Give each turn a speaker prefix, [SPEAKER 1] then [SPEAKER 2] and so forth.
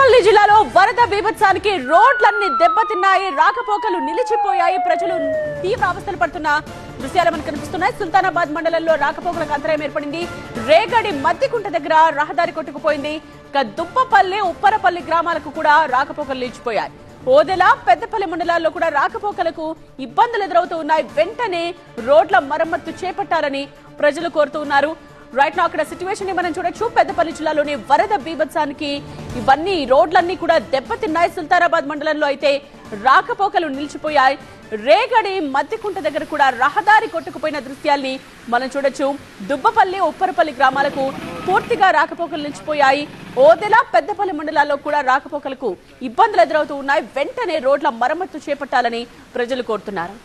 [SPEAKER 1] పెద్దపల్లి జిల్లాలో వరద బీభత్సానికి రోడ్లన్నీ దెబ్బతిన్నాయి, రాకపోకలు నిలిచిపోయాయి. ప్రజలు తీవ్ర అవస్థలు పడుతున్న దృశ్యాలు మనకు కనిపిస్తున్నాయి. సుల్తానాబాద్ మండలంలో రాకపోకలకు అంతరాయం ఏర్పడింది. రేగడి మద్దికుంట దగ్గర రహదారి కొట్టుకుపోయింది. ఇక దుప్పపల్లి, ఉప్పరపల్లి గ్రామాలకు కూడా రాకపోకలు నిలిచిపోయాయి. ఓదెల, పెద్దపల్లి మండలాల్లో కూడా రాకపోకలకు ఇబ్బందులు ఎదురవుతూ ఉన్నాయి. వెంటనే రోడ్ల మరమ్మత్తు చేపట్టాలని ప్రజలు కోరుతూ ఉన్నారు. రైట్ నా అక్కడ సిచ్యువేషన్ ని మనం చూడొచ్చు. పెద్దపల్లి జిల్లాలోని వరద బీభత్సానికి ఇవన్నీ రోడ్లన్నీ కూడా దెబ్బతిన్నాయి. సుల్తానాబాద్ మండలంలో అయితే రాకపోకలు నిలిచిపోయాయి. రేగడి మద్దికుంట దగ్గర కూడా రహదారి కొట్టుకుపోయిన దృశ్యాల్ని మనం చూడొచ్చు. దుబ్బపల్లి, ఉప్పరపల్లి గ్రామాలకు పూర్తిగా రాకపోకలు నిలిచిపోయాయి. ఓదెల, పెద్దపల్లి మండలాల్లో కూడా రాకపోకలకు ఇబ్బందులు ఎదురవుతూ ఉన్నాయి. వెంటనే రోడ్ల మరమ్మత్తు చేపట్టాలని ప్రజలు కోరుతున్నారు.